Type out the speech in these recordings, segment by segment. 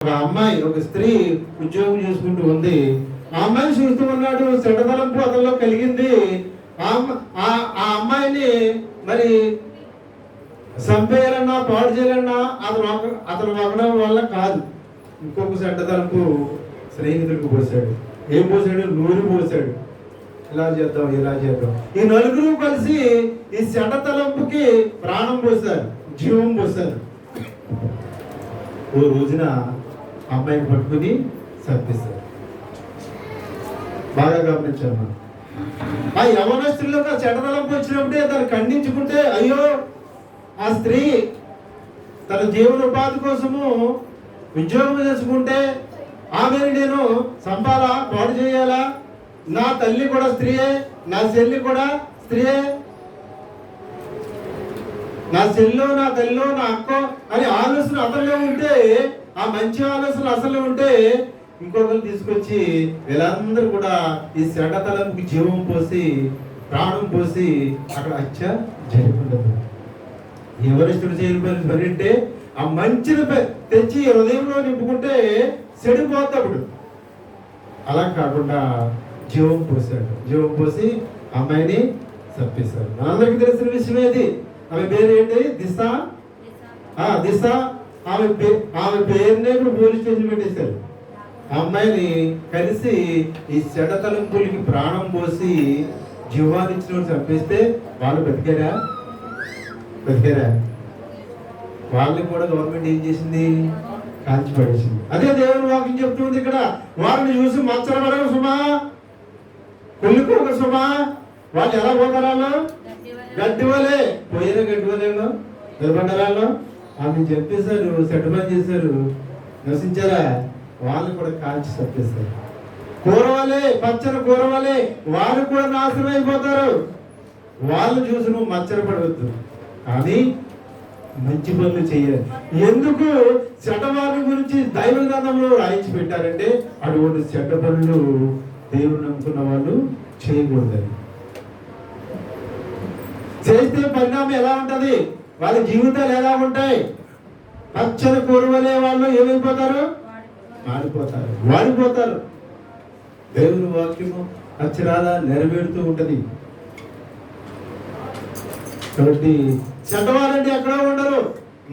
ఒక అమ్మాయి, ఒక స్త్రీ ఉద్యోగం చేసుకుంటూ ఉంది. ఆ అమ్మాయిని చూస్తూ ఉన్నాడు. చెడ్డతలంపు అతనిలో కలిగింది. ఆ అమ్మాయిని మరి చంపేయాలన్నా పాడు చేయాలన్నా అతను ఒకడం వల్ల కాదు. ఇంకొక చెడ్డతలంపు స్నేహితుడికి పోసాడు. ఏం పోసాడు? నూనె పోసాడు. ఇలా చేద్దాం, ఇలా చేద్దాం. ఈ నలుగురు కలిసి ఈ చెడ్డతలంపుకి ప్రాణం పోసారు, జీవం పోసారు. ఓ రోజున అమ్మాయిని పట్టుకుని చంపేశారు. బాగా గమనించాను. ఆ యవనస్తులకు ఆ చెడ్డతలంపు వచ్చినప్పుడే దాన్ని ఖండించుకుంటే, అయ్యో ఆ స్త్రీ తన జీవనోపాధి కోసము ఉద్యోగం చేసుకుంటే ఆమెను నేను చంపాలా, పాడు చేయాలా? నా తల్లి కూడా స్త్రీయే, నా చెల్లి కూడా స్త్రీయే, నా చెల్లో, నా తల్లిలో, నా అక్క అని ఆలోచన అతనిలో ఉంటే, ఆ మంచి ఆలోచన అసలు ఉంటే ఇంకొకరు తీసుకొచ్చి వీళ్ళందరూ కూడా ఈ చెడ్డతలంకి జీవం పోసి ప్రాణం పోసి అక్కడ హత్య జరిగిండదు. ఎవరిస్తుడు చేయని పని అంటే ఆ మంచిని తెచ్చి హృదయంలో నింపుకుంటే చెడిపోతాడు. అలా కాకుండా జీవం పోసాడు. జీవం పోసి అమ్మాయిని చంపేశారు. మనందరికీ తెలిసిన విషయం ఏది? ఆమె పేరు ఏంటి? దిశ. దిశ. ఆమె పేరునే ఇప్పుడు పోలీస్ స్టేషన్ పెట్టేశారు. ఆ అమ్మాయిని కలిసి ఈ చెడతలంపులకి ప్రాణం పోసి జీవాన్ని ఇచ్చిన చంపేస్తే వాళ్ళు బతికారా? వాళ్ళని కూడా గవర్నమెంట్ ఏం చేసింది? కాల్చి పడేసింది. అదే దేవుని వాక్యం చెప్తుంది ఇక్కడ. వారిని చూసి మచ్చరపడక సుమా, కొల్లుకోక సుమా. వాళ్ళు ఎలా పోతారాలో? గడ్డి వలే పోయిన గడ్డి వలేలో నిలబడ్డాలో ఆమె చెప్పేశారు, సెట్ చేశారు, నశించారా? వాళ్ళు కూడా కాల్చి చంపేశారు. కూరవాలే, పచ్చని కూరవాలే వాళ్ళు కూడా నాశనం అయిపోతారు. వాళ్ళు చూసి నువ్వు మచ్చరపడవద్దు, కానీ మంచి పనులు చేయాలి. ఎందుకు చెడ్డవారి గురించి దైవ గ్రంథంలో రాయించి పెట్టారంటే అటువంటి చెడ్డ పనులు దేవుడు నమ్ముకున్న వాళ్ళు చేయకూడదని. చేస్తే పరిణామం ఎలా ఉంటది? వాళ్ళ జీవితాలు ఎలా ఉంటాయి? పచ్చని కూరవలే వాళ్ళు ఏమైపోతారు? మాడిపోతారు, వాడిపోతారు. దేవుని వాక్యము అక్షరాల నెరవేరుతూ ఉంటది. కాబట్టి చెడ్డవారంటే ఎక్కడో ఉండరు,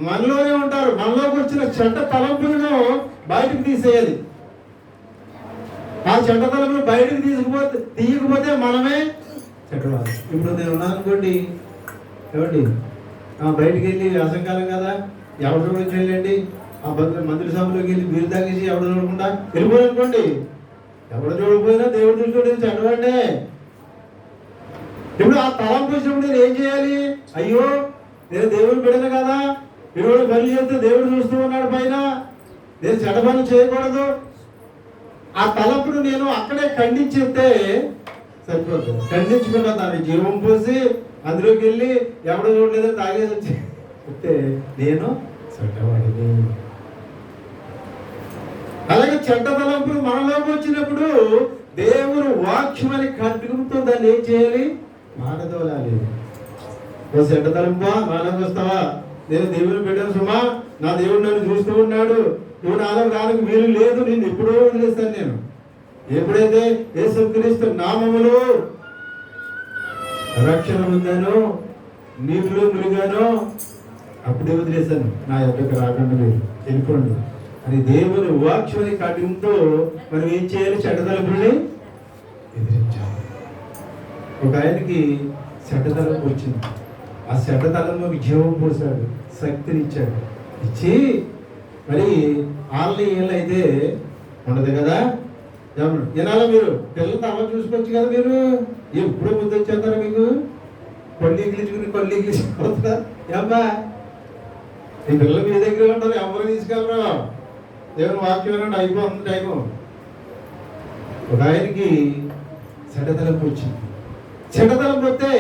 మనలోనే ఉంటారు. మనలోకి వచ్చిన చెడ్డ తలంపులను బయటకు తీసేయాలి. ఆ చెడ్డ తలంపులు బయటకు తీయకపోతే మనమే చెడ్డవారు. ఇప్పుడు నేను ఉన్నాను అనుకోండి, ఏమండి బయటికి వెళ్ళి అసంకాలం కదా, ఎవరి చూడొచ్చు వెళ్ళండి. ఆ మంత్రి సభలోకి వెళ్ళి మీరు తాగేసి ఎవరు చూడకుండా వెళ్ళిపోయానుకోండి, ఎవరు చూడకపోయినా దేవుడు చూసుకోవడం చెడ్డవాడే. ఇప్పుడు ఆ తలంపు వచ్చినప్పుడు నేను ఏం చేయాలి? అయ్యో నేను దేవుడు బిడ్డను కదా, దేవుడు పని చేస్తే దేవుడు చూస్తూ ఉన్నాడు పైన, నేను చెడ్డ పనులు చేయకూడదు. ఆ తలంపును నేను అక్కడే ఖండించేస్తే సరిపోతుంది. ఖండించకుండా దాన్ని జీవం పోసి అందులోకి వెళ్ళి ఎవడో చూడలేదో తాగేసి వచ్చి చెప్తే నేను చెడ్డవాడిని. అలాగే చెడ్డ తలంపులు మనలోకి వచ్చినప్పుడు దేవుడు వాక్యమని ఖడ్గంతో దాన్ని ఏం చేయాలి? మానదోలాలి. ఓ చెడ్డ తలంపా, నాలోకి వస్తావా? నేను దేవుని బిడ్డను సుమా, నా దేవుడు నన్ను చూస్తూ ఉన్నాడు, నువ్వు నాలో రానికి వీలు లేదు, నేను ఎప్పుడో వదిలేస్తాను. నేను ఎప్పుడైతే యేసుక్రీస్తు నామములో రక్షణ పొందానో, నీటిలో మునిగానో, అప్పుడే వదిలేశాను. నా యొక్కకు రాకుండా మీరు వెళ్ళిపోండి అని దేవుని వాక్యమని ఖడ్గంతో మనం ఏం చేయాలి? చెడ్డ తలంపుల్ని ఎదిరించాలి. ఒక ఆయనకి చెడ్డతలంపు వచ్చింది. ఆ చెడ్డతలంలోకి జీవం పోసాడు, శక్తిని ఇచ్చాడు. ఇచ్చి మరి వాళ్ళని వీళ్ళు అయితే ఉండదు కదా. వినాలా? మీరు పిల్లలతో అమ్మ చూసుకోవచ్చు కదా. మీరు ఎప్పుడో ముందు వచ్చేస్తారా? మీకు కొల్లి ఇగ్లించుకుని ఏమ్మా ఈ పిల్లలు మీ దగ్గర ఉంటారు, ఎవరు తీసుకెళ్ళరు. దేవుని వాక్యం వినండి, అయిపోతుంది టైము. ఒక ఆయనకి చెడ్డతలంపు వచ్చింది. చెడ్డతలంపు వస్తే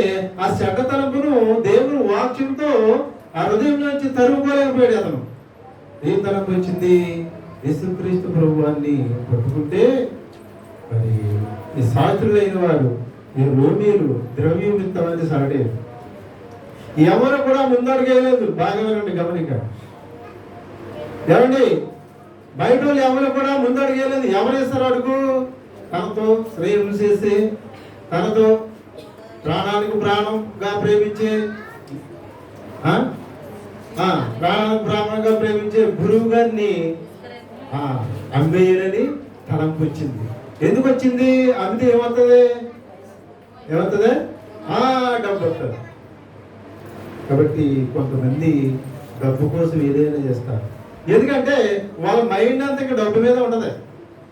ఆ చెడ్డతలంపును దేవుని వాక్యంతో ఆ హృదయం నుంచి తరుముకోలేకపోయాడు అతను. ఏం తలంపు వచ్చింది? యేసుక్రీస్తు ప్రభువాన్ని పట్టుకుంటే మరి ఈ శాస్త్రులైన వారు, ఈ రోమీలు ద్రవ్యం ఇంతమంది సాడేది. ఎవరు కూడా ముందడుగేయలేదు. బాగా వినండి, గమనిక. ఏమండి బయట వాళ్ళు ఎవరు కూడా ముందడిగేలేదు. ఎవరు ఇస్తారు అడుగు? తనతో శ్రేయం చేసి, తనతో ప్రాణానికి ప్రాణంగా ప్రేమించే, ప్రాణానికి ప్రాణంగా ప్రేమించే గురువు గారిని అమ్మేయాలని తలంపు వచ్చింది. ఎందుకు వచ్చింది? అమ్మితే ఏమవుతుంది? డబ్బు వస్తుంది. కాబట్టి కొంతమంది డబ్బు కోసం ఏదైనా చేస్తారు. ఎందుకంటే వాళ్ళ మైండ్ అంతా ఇంకా డబ్బు మీద ఉండదు.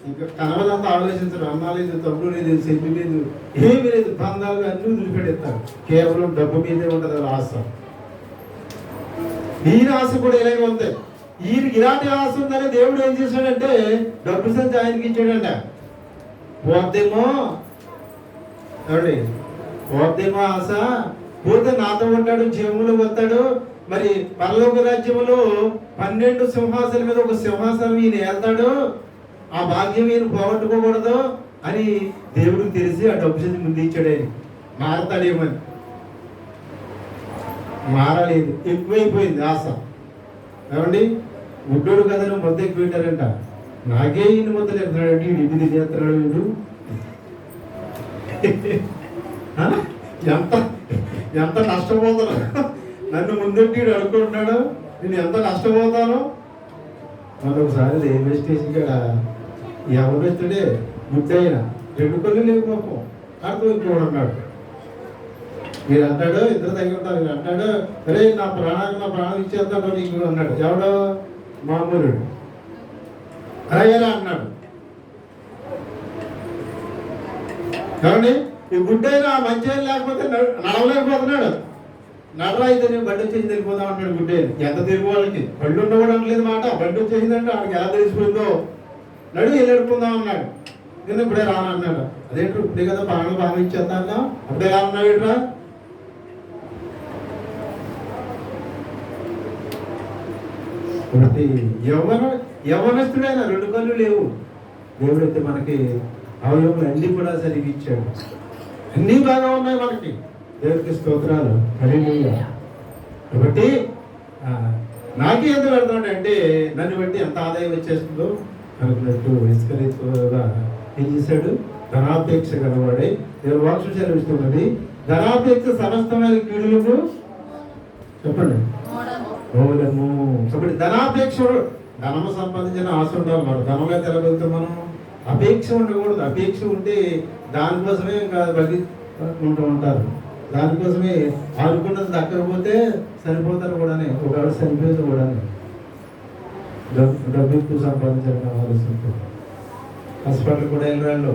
ఇంకా కనవదంతా ఆలోచించడం, అన్న లేదు, తమ్ముడు లేదు, చెల్లి లేదు, ఏమీ లేదు, బంధాలు అన్నీ వదిలిపెడతారు. కేవలం డబ్బు మీదే ఉండదు వాళ్ళ ఆశ. ఈయన ఆశ కూడా ఇలాగే ఉంది. ఈయనకి ఇలాంటి ఆశ ఉందని దేవుడు ఏం చేశాడంటే డబ్బు సంచి ఆయనకి ఇచ్చాడంట. పోద్దేమో ఆశ, పోతే నాతో ఉంటాడు, జీవములో వస్తాడు, మరి పరలోక రాజ్యములో 12 సింహాసనం మీద ఒక సింహాసనం ఈయన వెళ్తాడు, ఆ భాగ్యం ఈయన పోగొట్టుకోకూడదు అని దేవుడికి తెలిసి ఆ డబ్బు సంచి ముందు ఇచ్చాడు. ఆయన మారతాడేమని. మారలేదు, ఎక్కువైపోయింది ఆశ. ఏమండి, గుడ్డోడు కదా ముద్ద ఎక్కువ పెట్టారంట. నాకే ఈయన ముద్దలు ఎత్తున్నాడు, ఇది తినేస్తున్నాడు వీడు. ఎంత నష్టపోతాను, నన్ను ముందెట్టి అనుకుంటున్నాడు, నేను ఎంత నష్టపోతాను. మరొకసారి రైల్వే స్టేషన్ కాడ ఎవరెత్తుడే గుడ్డైనా 2 కళ్ళు లేవు పాపం, అర్థం ఇంకోడు అన్నాడు. మీరు అంటాడు, ఇద్దరు తగ్గి ఉంటారు. మీరు అంటాడు, అరే నా ప్రాణం ఇచ్చేస్తాడు నీకు అన్నాడు. ఎవడో మామూలుడు అరయ్యరా అన్నాడు. కాబట్టి ఈ గుడ్డైనా మంచి లేకపోతే నడవలేకపోతున్నాడు. నడరా అయితే నేను బండి వచ్చేసి తెలిపోదాం అంటాడు గుడ్డే. ఎంత తిరుగు వాళ్ళకి బండి ఉండకూడదు అనలేదు మాట. బండి వచ్చేసిందంటే వాడికి ఎలా తెలిసిపోయిందో. నడువు వెళ్ళడుకుందాం అన్నాడు. నేను ఇప్పుడే రాను అన్నాడు. అదేంటి ఇప్పుడే కదా బాగా ఇచ్చేస్తా అన్నా, అప్పుడే రానున్నావు ఏంట్రా? కాబట్టి యవనస్తుడైన 2 కళ్ళు లేవు. దేవుడైతే మనకి అవయవములు అన్ని కూడా సరిగ్గా ఇచ్చాడు. అన్నీ బాగా ఉన్నాయి మనకి. దేవుడికి స్తోత్రాలు. హల్లెలూయా. కాబట్టి నాకే ఎంత పెడతాడు అంటే నన్ను బట్టి ఎంత ఆదాయం వచ్చేస్తుందో అనుకున్నట్టు ఇస్కరియోతుగా ఏం చేశాడు? ధనాపేక్ష గలవాడై దేవుడు వాక్యం సెలవిస్తున్నది. ధనాపేక్ష సమస్తమైన కీడులకు చెప్పండి మూలము. కాబట్టి ధనాపేక్షడు, ధనము సంపాదించిన ఆశ ఉండాలి. మనం ధనంగా తెలగలుగుతాం. మనం అపేక్ష ఉండకూడదు. అపేక్ష ఉంటే దానికోసమే ఇంకా బతికుంటూ ఉంటారు. దానికోసమే ఆడుకున్నది దక్కకపోతే సరిపోతారు కూడా. ఒకవేళ సరిపోయేది కూడా డబ్బు ఎక్కువ సంపాదించాలని ఆలోచన. హాస్పిటల్ కూడా వెళ్ళరాళ్ళు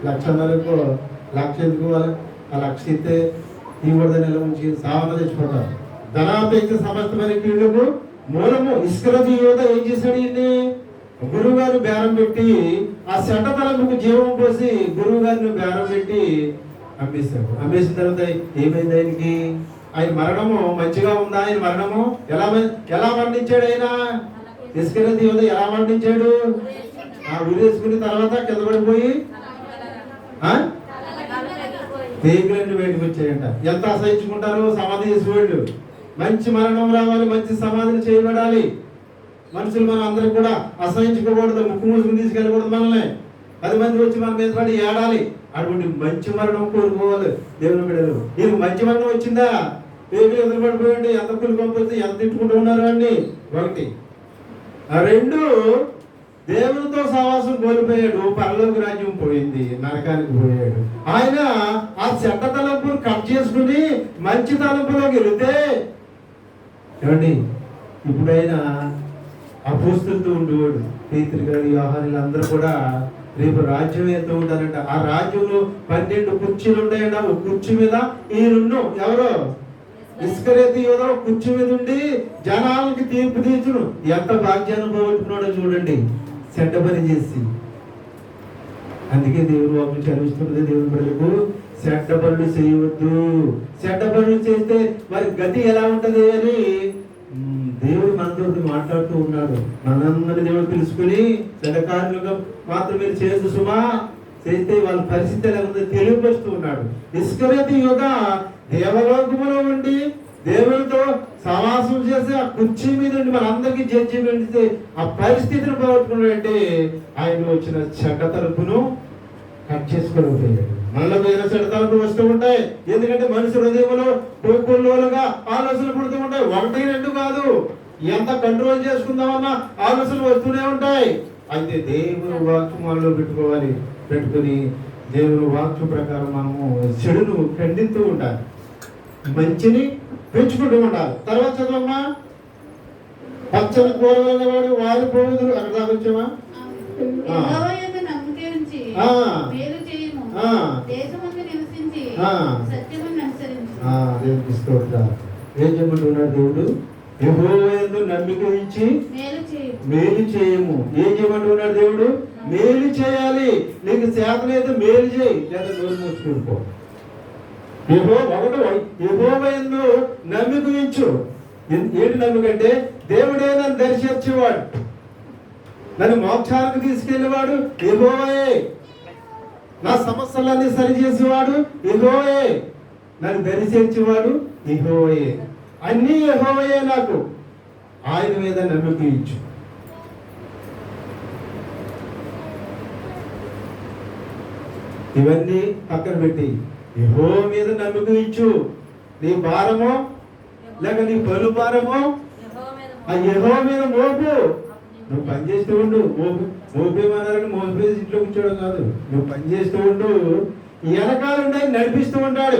1,00,000 లక్ష ఎందుకు? ఆ లక్ష ఇస్తే ఇవ్వడదని ఎలా ఉంచి సావన తెచ్చిపోతారు. ధనాపేక్ష సమస్తమైన కీడులకు మూలము. ఇస్కరియోతు ఏం చేశాడు? ఈయన్ని గురువు గారు బేరం పెట్టి ఆ చెడ్డ తలంపుకు జీవం పోసి గురువు గారిని బేరం పెట్టి అమ్మేశాడు. అమ్మేసిన తర్వాత ఏమైంది ఆయనకి? ఆయన మరణము మంచిగా ఉందా? ఆయన మరణము ఎలా మరణించాడు? ఆయన ఇస్కరియోతు ఎలా మరణించాడు? ఉరేసుకుని తర్వాత కింద పడిపోయి పేగులన్నీ బయటకు వచ్చాయంట. ఎంత అసహించుకుంటారు సమాధి చేసేవాళ్ళు. మంచి మరణం రావాలి, మంచి సమాధిని చేయబడాలి. మనుషులు మనం అందరం కూడా అసహించుకోకూడదు, ముక్కు మూసుకుని తీసుకెళ్ళకూడదు. మనల్ని 10 మంది వచ్చి మన మీద పడి ఏడాలి. అటువంటి మంచి మరణం కోరుకోవాలి దేవుని బిడ్డలు. నీకు మంచి మరణం వచ్చిందా? పేగులు ఎదురు పడిపోయండి, ఎంత కులు పంపిస్తే ఎంత తిట్టుకుంటూ ఉన్నారు అండి. 1. 2, దేవునితో సహవాసం కోల్పోయాడు, పరలోక రాజ్యం పోయింది, నరకానికి పోయాడు. ఆయన ఆ చెడ్డ తలంపును కట్ చేసుకుని మంచి తలంపులోకి వెళితే ఏమండి, ఇప్పుడైనా అపోస్తులతో ఉండేవాడు. పేతురు గారు, యోహానులు అందరూ కూడా రేపు రాజ్యం ఎంత ఉంటారంట. ఆ రాజ్యంలో 12 కుర్చీలు ఉంటాయంట. ఒక కుర్చీ మీద ఈయనున్ను ఎవరో ఇస్కరియోతు కుర్చీ మీద ఉండి జనాలకి తీర్పు తీర్చును. ఎంత భాగ్యాన్ని పోగొట్టుకున్నాడో చూడండి, చెడ్డ పని చేసి. అందుకే దేవుడు వాక్యం చదివిస్తున్నది దేవుని బిడ్డలకు, చెడ్డ పనులు చేయవద్దు. చెడ్డ పనులు చేస్తే మరి గతి ఎలా ఉంటది అని దేవుడు మనతో మాట్లాడుతూ ఉన్నాడు. మనందరి దేవుడు తెలుసుకుని చెడ్డ కార్యాలుగా మాత్రం మీరు చేస్తూ సుమా చేస్తే వాళ్ళ పరిస్థితి ఎలా ఉందో తెలియపరుస్తూ ఉన్నాడు. ఇస్కరియోతు దేవలోకములో ఉండి దేవునితో సమాసం చేసి ఆ కుర్చీ మీద ఉండి మనందరికీ జడ్జిమెంట్ ఆ పరిస్థితిని పోగొట్టుకున్నాడంటే ఆయన వచ్చిన చెడ్డ తలుపును కట్ చేసుకోలేకపోయాడు. మనలో వేరే చెడ్డ తలుపులు వస్తూ ఉంటాయి. ఎందుకంటే మనిషి హృదయంలో కోకొల్లోలుగా ఆలోచనలు పుడుతూ ఉంటాయి. 1, 2 కాదు, ఎంత కంట్రోల్ చేసుకుందామన్నా ఆలోచనలు వస్తూనే ఉంటాయి. అయితే దేవుని వాక్యం మనలో పెట్టుకుని దేవుని వాక్యం ప్రకారం మనము చెడును ఖండిస్తూ ఉండాలి, మంచిని పెంచుకుంటూ ఉండాలి. తర్వాత చదవమ్మా. పచ్చని కూరగాయల వాడు వారి పోదురు. అక్కడ దాకా వచ్చామా? ఏం చేయమంటున్నాడు దేవుడు? యెహోవాయందు నమ్మిక ఉంచి మేలు చేయము. ఏం చేయమంటున్నాడు దేవుడు? మేలు చేయాలి. నీకు చేతనైతే మేలు చేయి, లేదా నోరు మూసుకుంటూ. యెహోవాయందు నమ్మిక ఉంచు. ఏంటి నమ్మిక అంటే? దేవుడే నన్ను దర్శించేవాడు, నన్ను మోక్షానికి తీసుకెళ్ళేవాడు యెహోవాయే. నా సమస్యలన్నీ సరిచేసేవాడు యెహోవాయే. నన్ను దర్శించేవాడు యెహోవాయే. అన్నీ యెహోవాయే. నాకు ఆయన మీద నమ్మిక ఇచ్చు. ఇవన్నీ పక్కన పెట్టి యెహోవా మీద నమ్మిక ఇచ్చు. నీ భారమో లేక నీ పలు భారమో ఆ యెహోవా మీద మోపు. నువ్వు పని చేస్తూ ఉండు. మోపేమన్నారని మోపేసి ఇంట్లో కూర్చోవడం కాదు. నువ్వు పని చేస్తూ ఉండు. వెనకాల ఉండి నడిపిస్తూ ఉంటాడు.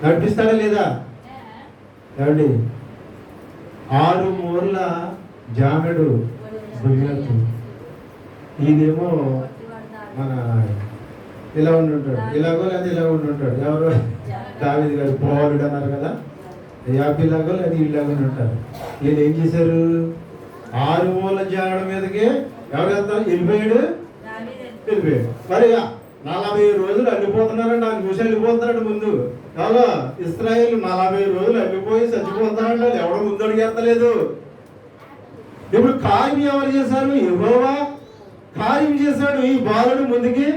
నడిపిస్తాడా లేదా? ఏమండి, 6 మూరల జామెడు గొలియాతు. ఇదేమో మన ఇలా ఉండుంటాడు, ఇలాగో లేదా ఇలా ఉండుంటాడు. ఎవరు? దావీదు గారు పోవాడు అన్నారు కదా. యాపిలాగో లేదా ఇలాగో ఉంటారు. వీళ్ళు ఏం చేశారు? 6 మూరల జామెడు మీదకి ఎవరు వెళ్తారు? వెళ్ళిపోయాడు. మరి 40 రోజులు అల్లిపోతున్నారండి. 4 నిమిషాలు వెళ్ళిపోతున్నాడు ముందు. ఎవరో ఇశ్రాయేలు 40 రోజులు అల్లిపోయి చచ్చిపోతారంట. ఎవడో ముందు అడిగేస్తలేదు. ఇప్పుడు కార్యం ఎవరు చేశారు? యెహోవా కార్యం చేశాడు. ఈ బాలుడు ముందుకి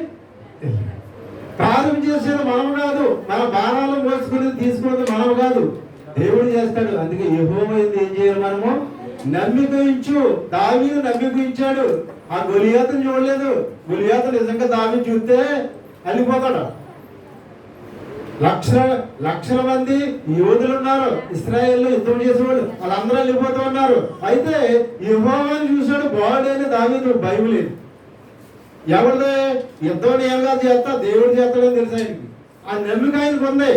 కార్యం చేసేది మనం కాదు. మన బాణాలు మోసుకుని తీసుకున్నది మనం కాదు, దేవుడు చేస్తాడు. అందుకే యెహోవా ఏం చేయాలి? మనము నమ్మిక ఉంచు. దావీదు నమ్మిక ఉంచాడు. ఆ గొలియాతుని చూడలేదు. గొలియాతు నిజంగా దావీదు చూస్తే అల్లిపోతాడు. లక్షల మంది యోధులు ఉన్నారు ఇశ్రాయేల్లో, యుద్ధం చేసేవాళ్ళు. వాళ్ళందరూ వెళ్ళిపోతూ ఉన్నారు. అయితే యెహోవాని చూశాడు. బాగుడైన దావీదు బైబిల్ ఎవరిదే? యుద్ధం ఏమగా చేస్తా, దేవుడు చేస్తాడని తెలుసు ఆయనకి. ఆ నమ్మిక ఆయనకు ఉంది.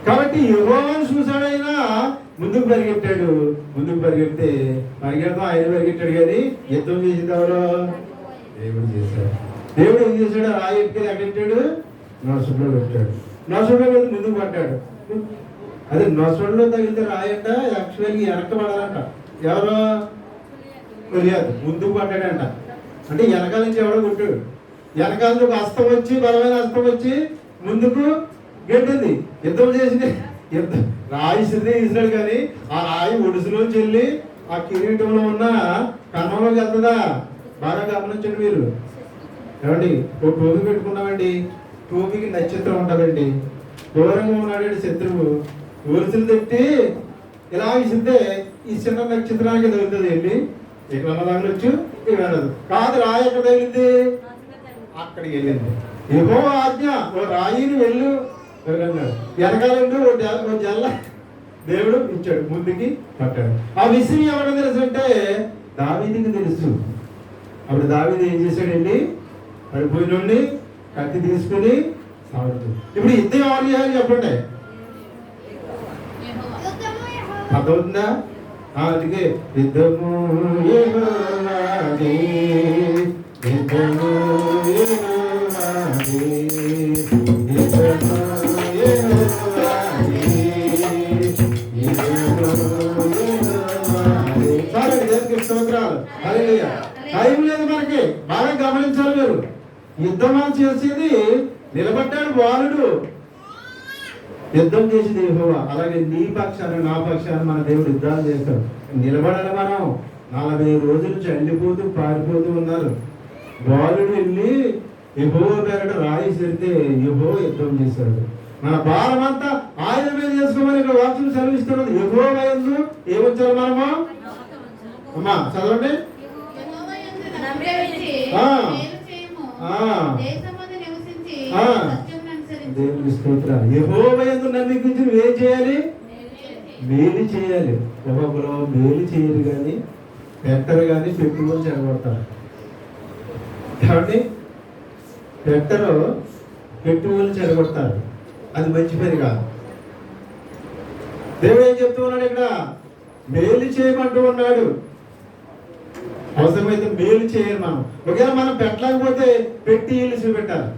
కాబట్టి యెహోవాని చూశాడు. ఆయన ముందుకు పరిగెత్తాడు. ముందుకు పరిగెడితే పరిగెడతాం ఆయన పరిగెట్టాడు. కానీ యుద్ధం చేసింది ఎవరో? దేవుడు చేశాడు. దేవుడు ఏం చేశాడు? రాయి ఎట్టుకెళ్ళి ఎక్కడెట్టాడు? నొసట్లో పెట్టాడు. నొసట్లో పెట్టి ముందుకు పట్టాడు. అదే నొసట్లో తగిలితే రాయంట యాక్చువల్గా వెనక్కి పడాలంట. ఎవరో? గొలియాతు. ముందుకు పట్టాడంట. అంటే వెనకాల నుంచి ఎవడో కొట్టాడు. వెనకాల నుంచి ఒక హస్తం వచ్చి, బలమైన హస్తం వచ్చి ముందుకు గెట్టింది. యుద్ధం చేసింది. రాయి ఇసిరాడు. కానీ ఆ రాయి ఒడిసులోంచి వెళ్ళి ఆ కిరీటంలో ఉన్న కన్నంలోకి వెళ్తుందా? బాగా గమనించండి మీరు. ఏమండి, ఒక టోపీ పెట్టుకున్నామండి. టోపీకి నక్షత్రం ఉంటుందండి. దూరంగా ఉన్నాడండి శత్రువు. ఒరుసులు తిట్టి ఇలా ఇసిరితే ఈ చిన్న నక్షత్రానికి తగులుతుంది. వెళ్ళి ఇక్కడ తగలొచ్చు, ఇక్కడ వెళ్ళదు. కాదు, రాయి ఎక్కడ తగిలింది? అక్కడికి వెళ్ళింది. యెహోవా ఆజ్ఞ, ఓ రాయిని వెళ్ళు అన్నాడు. వెనకాలంటూ ఓ జల్ల దేవుడు ఇచ్చాడు. ముందుకి పట్టాడు. ఆ విషయం ఎవరికి తెలుసు అంటే దావీదుకి తెలుసు. అప్పుడు దావీదు ఏం చేశాడండి? పడిపోయినండి కత్తి తీసుకుని సాగుతుంది. ఇప్పుడు యుద్ధం ఎవరు చేయాలి చెప్పండి? అర్థమవుతుందా? అందుకే యుద్ధము యెహోవాది, యుద్ధము యెహోవాది, యుద్ధము యెహోవాది, యుద్ధము యెహోవాది. సరే, దేవునికి స్తోత్రాలు. హల్లెలూయా. టైం లేదు మనకి. బాగా గమనించాలి మీరు. యుద్ధం చేసేది నిలబడ్డాడు బాలుడు. యుద్ధం చేసేది యెహోవా. అలాగే నీ పక్షాన నా పక్షాన మన దేవుడు యుద్ధాలు చేస్తాడు. నిలబడాలి మనం. 40 రోజులు చల్లిపోతూ పారిపోతూ ఉన్నారు. బాలుడు వెళ్ళి యెహోవా పేరట రాయి సరితే యెహోవా యుద్ధం చేశాడు. మన భారం అంతా ఆయన మీద చేసుకోమని ఇక్కడ వాక్యం సెలవిస్తున్నది. యెహోవా యందు ఏముంచాలి మనము? అమ్మా చదవండి. దేవుని స్తోత్రం. యెహోవా యందు నమ్మికించి నువ్వేం చేయాలి? మేలు చేయాలి. ఒక్కొక్కరు మేలు చేయరు కానీ పెట్టరు కానీ పెట్టుబడి చెడగొడతారు. కాబట్టి పెట్టరు, పెట్టుబడులు చెడగొడతారు. అది మంచి పని కాదు. దేవుడు ఏం చెప్తూ ఉన్నాడు ఇక్కడ? మేలు చేయమంటూ ఉన్నాడు. అవసరమైతే మేలు చేయాలి. మనం ఒకవేళ మనం పెట్టలేకపోతే పెట్టి ఇల్లు చూపెట్టాలి.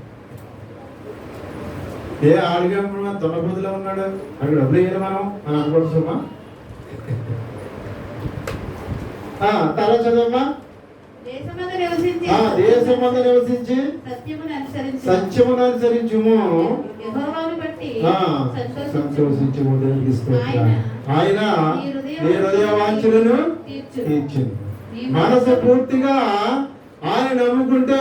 ఏ ఆడిగా తొన్నబుద్ధిలో ఉన్నాడు అక్కడ డబ్బులు వేయాలి మనం అని అనుకోండి సుమా. తర్వాత చదవమ్మా. దేశమందు నివసించి సత్యమును అనుసరించుము, సంతోషించుము. ఆయన నీ హృదయ వాంఛలను తీర్చును. మనసు పూర్తిగా ఆయన నమ్ముకుంటే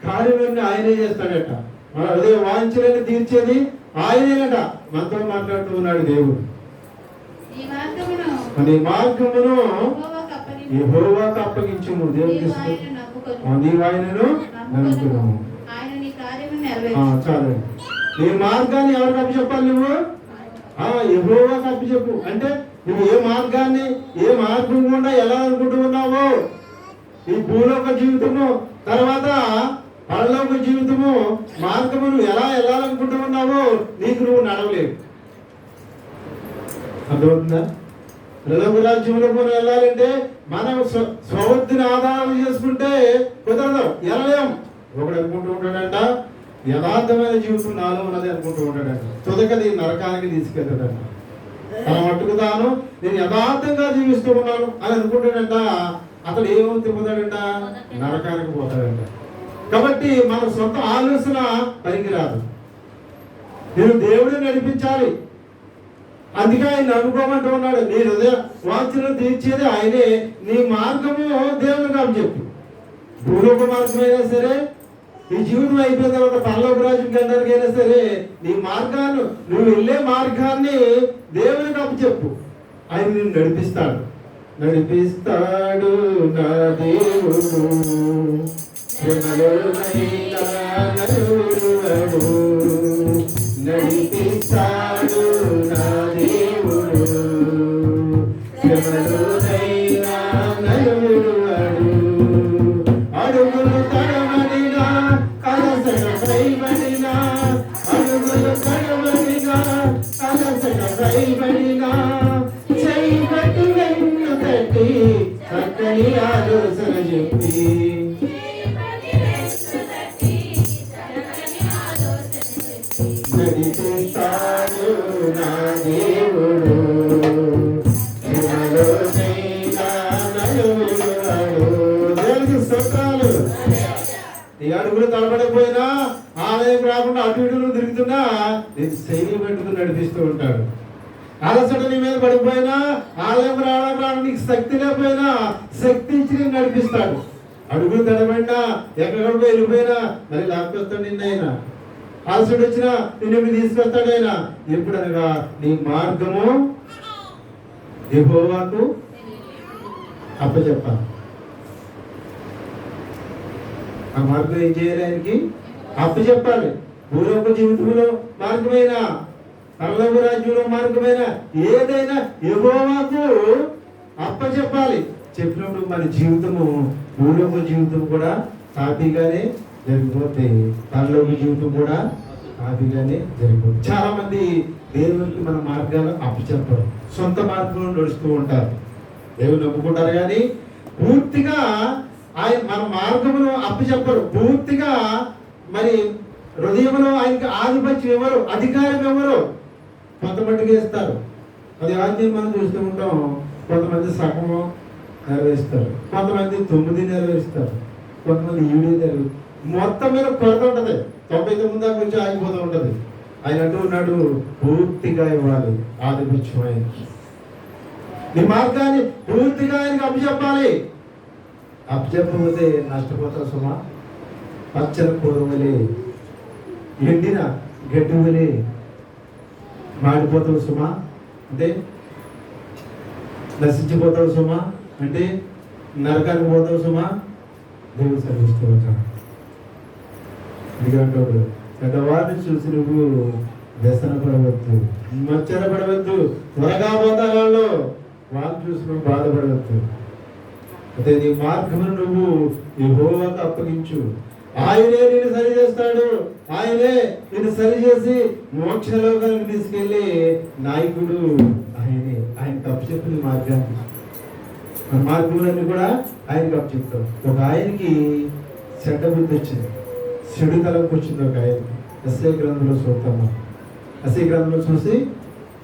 కార్యమన్నీ ఆయనే చేస్తాడట. మన హృదయ వాంఛలను తీర్చేది ఆయనేనట. మనతో మాట్లాడుతూ ఉన్నాడు దేవుడు. నీ మార్గమును యెహోవాకు అప్పగించుము. దేవుడికి నీవు ఆయనను నమ్ముకున్నాము. చాలండి. నీ మార్గాన్ని ఎవరికి అప్పచెప్పాలి? నువ్వు యెహోవాకు అప్పచెప్పు. అంటే నువ్వు ఏ మార్గాన్ని, ఏ మార్గం గుండా ఎలా అనుకుంటూ ఉన్నావో, ఈ భూలోక జీవితము తర్వాత పరలోక జీవితము మార్గము నువ్వు ఎలా వెళ్ళాలనుకుంటూ ఉన్నావో నీకు నువ్వు నడవలేవు. అర్థమవుతుందా? పరలోక రాజ్యంలో మనం వెళ్ళాలంటే మనం స్వబుద్ధిని ఆధారం చేసుకుంటే కుదరదు, వెళ్ళలేం. ఒకడు అనుకుంటూ ఉంటాడంట యథార్థమైన జీవితం నాలో ఉన్నది అనుకుంటూ ఉంటాడంట. తుదకది నరకానికి తీసుకెళ్తాడంట. తన మట్టుకు తాను నేను యథార్థంగా జీవిస్తూ ఉన్నాను అని అనుకుంటాడంట. అతడు ఏమో తిప్పుతాడంట? నరకానికి పోతాడంట. కాబట్టి మన సొంత ఆలోచన పనికిరాదు. నేను దేవుడిని నడిపించాలి. అందుకే ఆయన నమ్ముకోమంటూ ఉన్నాడు. నీ హృదయ వాంఛలను తీర్చేది ఆయనే. నీ మార్గము దేవుడికి అప్పచెప్పు. భూలోక మార్గమైనా సరే, ఈ జీవితం అయిపోయిన తర్వాత పరలోక రాజ్యం వెళ్ళడానికైనా సరే, నీ మార్గాన్ని, నువ్వు వెళ్ళే మార్గాన్ని దేవునికి అప్పచెప్పు. ఆయన నిన్ను నడిపిస్తాడు. నడిపిస్తాడు నా దేవుడు, నడిపిస్తాడు నా దేవుడు, శ్రమలోనైనా నలుగురువాడు. అడుగులు తడబడినా కలసడైబడినా, అడుగులు తడబడినా కలసడైబడినా, చేయబట్టు వెన్ను తట్టి చక్కని ఆలోచన చెప్పి, నడిపిస్తాడు నా దేవుడు, దేవుడికి స్తోత్రాలు. ఈ అడుగులు తలపడకపోయినా, ఆలయం రాకుండా అటు ఇటులు తిరుగుతున్నా నేను శైలి పెట్టుకుని నడిపిస్తూ ఉంటాడు. అలసట నీ మీద పడిపోయినా, ఆలయం రావడం నీకు శక్తి లేకపోయినా శక్తి ఇచ్చి నేను నడిపిస్తాడు. అడుగులు తడబడినా, ఎక్కడికో వెళ్ళిపోయినా మరి లాక్కొస్తాడు నిన్నైనా. అలసట వచ్చినా నిన్ను తీసుకొస్తాడు ఆయన. ఎప్పుడనగా నీ మార్గము యెహోవాకు అప్పచెప్పాలి. ఆ మార్గం ఏం చేయాలి? ఆయనకి అప్పచెప్పాలి. భూలోక జీవితంలో మార్గమైనా, పరలోక రాజ్యంలో మార్గమైనా, ఏదైనా యెహోవాకు అప్పచెప్పాలి. చెప్పినప్పుడు మన జీవితము, భూలోక జీవితం కూడా హ్యాపీగానే జరిగిపోతే పరలోక జీవితం కూడా హ్యాపీగానే జరిగిపోతుంది. చాలా మంది దేవునికి మన మార్గాలు అప్పచెప్పరు, సొంత మార్గంలో నడుస్తూ ఉంటారు. దేవుని నమ్ముకుంటారు కానీ పూర్తిగా ఆయన మన మార్గమును అప్పచెప్పరు. పూర్తిగా మరి హృదయంలో ఆయనకి ఆధిపత్యం ఎవరు, అధికారం ఎవరు కొంతమందికి ఇస్తారు. అది ఆజ్ఞలు మనం చూస్తూ ఉంటాం. కొంతమంది సగము నెరవేరుస్తారు, కొంతమంది 9 నెరవేరుస్తారు, కొంతమంది 7 నెరవేరు. మొత్తం మీద కొరత ఉంటుంది. 99 దాకా వచ్చి ఆగిపోతూ ఉంటుంది. ఆయన అంటూ ఉన్నాడు పూర్తిగా ఇవ్వాలి ఆధిపత్యం ఆయనకి. నీ మార్గాన్ని పూర్తిగా ఆయనకి అప్పచెప్పాలి. అప్పచెప్పకపోతే నష్టపోతావు సుమా. పచ్చని కూరవలే, ఎండిన గడ్డి వలే మాడిపోతావు సుమా అంటే నశించిపోతావు సుమా అంటే నరకానికి పోతావు సుమా దేవుడు సరిస్తూ ఉంటాడు. ఎందుకంటే చెడ్డవారిని చూసి నువ్వు వ్యసన పడవద్దు, మచ్చర పడవద్దు, త్వరగా పోతారు వాళ్ళు చూసి నువ్వు బాధపడవద్దు. అదే నీ మార్గమును నువ్వు యెహోవాకు అప్పగించు. ఆయనే నిన్ను సరి చేస్తాడు. ఆయనే నిన్ను సరి చేసి మోక్షలోకానికి తీసుకెళ్లి నాయకుడు ఆయనే. ఆయనకు అప్పచెప్పిన మార్గాన్ని మన మార్గములన్నీ కూడా ఆయనకు అప్పచెప్తాం. ఒక ఆయనకి చెడ్డ బుద్ధి వచ్చింది, చెడు తలంపు వచ్చింది ఒక ఆయనకి. ఎస్ఐ గ్రంథంలో చూద్దాము. ఎస్ఐ గ్రంథంలో చూసి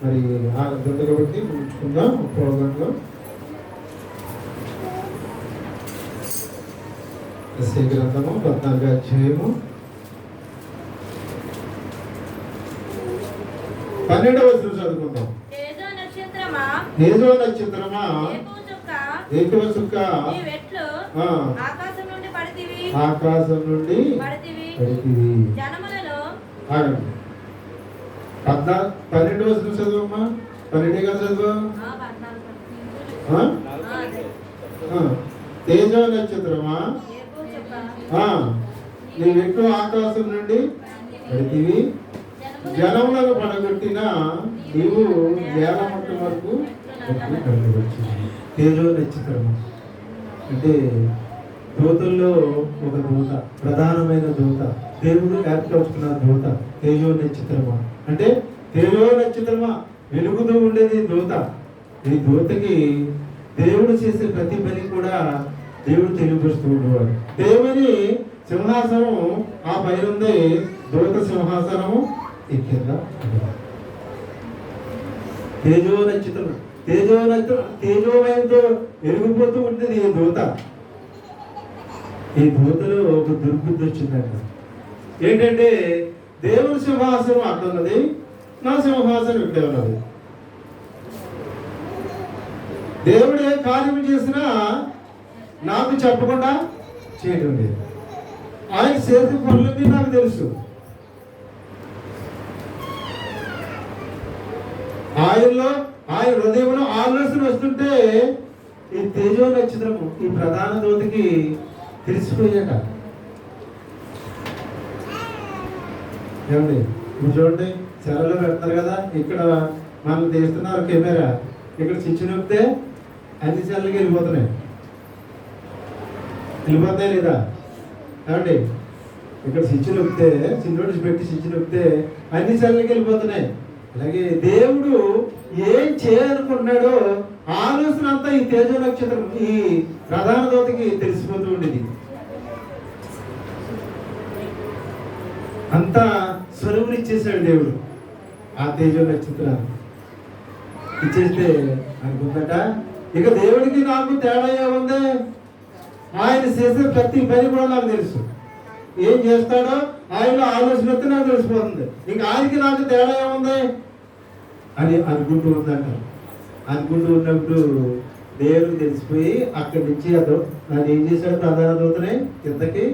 మరి ఆ గ్రంథం కాబట్టి ఉంచుకుందాం ప్రోగ్రాంలో. ఎస్ఐ గ్రంథము 14వ అధ్యాయము 12వ వచనం చదువుకుందాం. తేజో నక్షత్రమా ఏకవ చుక్క ఆకాశం నుండి పడితివి. ఆగండి. 12వ వచనం చదువమ్మా. 12 కదా చదువు. తేజో నక్షత్రమా నీవెక్కువ ఆకాశం నుండి పడితివి, జనములను పడగొట్టిన నీవు వేలమట్టు వరకు కలుగొచ్చింది. తేజో నక్షత్రము అంటే దూతల్లో ఒక దూత, ప్రధానమైన దూత, దేవుడు ఏర్పరచుకున్న దూత తేజో నక్షత్రమా. అంటే తేజో నక్షత్రమా వెలుగుతూ ఉండేది దూత. ఈ దూతకి దేవుడు చేసే ప్రతి పని కూడా దేవుడు తెలియపరుస్తూ ఉండేవాడు. దేవుని సింహాసనం ఆ పైన ఉంది, దూత సింహాసనము ఎక్కిందా. తేజో నక్షత్రం, తేజోమయంతో వెలిగిపోతూ ఉంటుంది ఈ దూత. ఈ దూతలో ఒక దుర్బుద్ధి వచ్చిందంట. ఏంటంటే దేవుని సింహాసనం అక్కడ ఉన్నది, నా సింహాసనం ఇక్కడ ఉన్నది. దేవుడు ఏ కార్యం చేసినా నాకు చెప్పకుండా చేయడం లేదు. ఆయన చేసే పనులన్నీ నాకు తెలుసు. ఆయనలో, ఆయన హృదయంలో ఆలోచన వస్తుంటే ఈ తేజో నక్షత్రము ఈ ప్రధాన దూతకి తెలిసిపోయాట. ఏమండి ఇప్పుడు చూడండి, సెలలో పెడతారు కదా, ఇక్కడ మనం తీస్తున్నారు కెమెరా, ఇక్కడ స్విచ్ నొక్కితే అన్ని సెల్లకి వెళ్ళిపోతాయి లేదా ఏమండి? ఇక్కడ స్విచ్ నొక్కితే, చిన్నోటి పెట్టి స్విచ్ నొక్కితే అన్ని సెల్లకి వెళ్ళిపోతున్నాయి. అలాగే దేవుడు ఏం చేయాలనుకుంటున్నాడో ఆలోచన అంతా ఈ తేజో నక్షత్రం ఈ ప్రధాన దూతకి తెలిసిపోతూ ఉండేది. అంతా స్వరూపుని ఇచ్చేసాడు దేవుడు ఆ తేజో నక్షత్రాన్ని. ఇచ్చేస్తే అనుకుందట, ఇక దేవుడికి నాకు తేడా ఏముంది, ఆయన చేసే ప్రతి పని కూడా నాకు తెలుసు, ఏం చేస్తాడో ఆయన ఆలోచన వస్తే నాకు తెలిసిపోతుంది, ఇంక ఆయనకి నాకు తేడా ఏముంది అని అనుకుంటూ ఉందంట. అనుకుంటూ ఉన్నప్పుడు దేవుడికి తెలిసిపోయి అక్కడి నుంచి నన్ను ఏం చేశాడు, ప్రధాన దూతనే కిందకి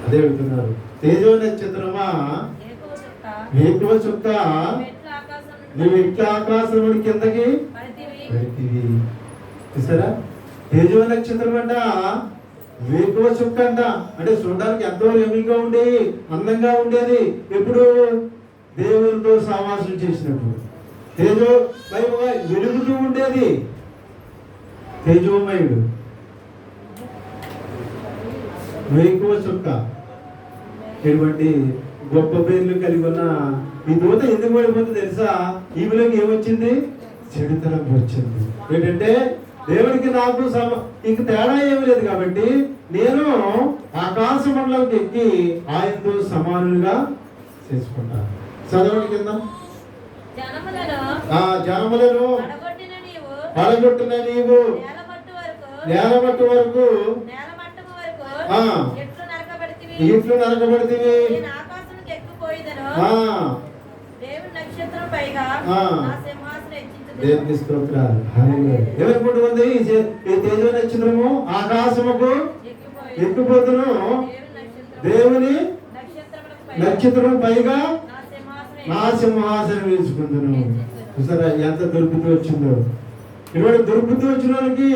అదే వెళ్తున్నారు. తేజో నక్షత్రమా ఎక్కువ చుక్క నువ్వు ఇట్లా ఆకాశం కిందకి పడితివి. చూసారా, తేజో నక్షత్రం అంట వేకువ చుక్క అంట. అంటే చూడడానికి ఎంతో రమ్యంగా ఉండేది, అందంగా ఉండేది. ఎప్పుడు దేవునితో సమావేశం చేసినప్పుడు తేజోమయంగా వెలుగుతూ ఉండేది. తేజోమయుడు వేకువ చుక్క. ఇటువంటి గొప్ప పేర్లు కలిగి ఉన్న ఈ దూత ఎందుకు పడిపోతుంది తెలుసా? ఈమెలోకి ఏమొచ్చింది? చెడుతనం వచ్చింది. ఏంటంటే దేవుడికి నాకు ఇంక తేడా ఏమి లేదు కాబట్టి నేను ఆకాశ మండలంకి ఎక్కి ఆయనతో సమానులుగా చేసుకుంటాను. చదవండి కింద. జనములను పడగొట్టిన నీవు నేలమట్టు వరకు ఇట్లు నరకబడితివి. దేవుని స్తోత్రాలు. ఏమనుకుంటూ ఉంది ఈ తేజో నక్షత్రము? ఆకాశముకు ఎక్కిపోతును దేవుని నక్షత్రం పైగా నా సింహాసనం వేసుకుందును. చూసారా ఎంత దుర్బుద్ధి వచ్చిందో. ఇటువంటి దుర్బుద్ధి వచ్చిన వాళ్ళకి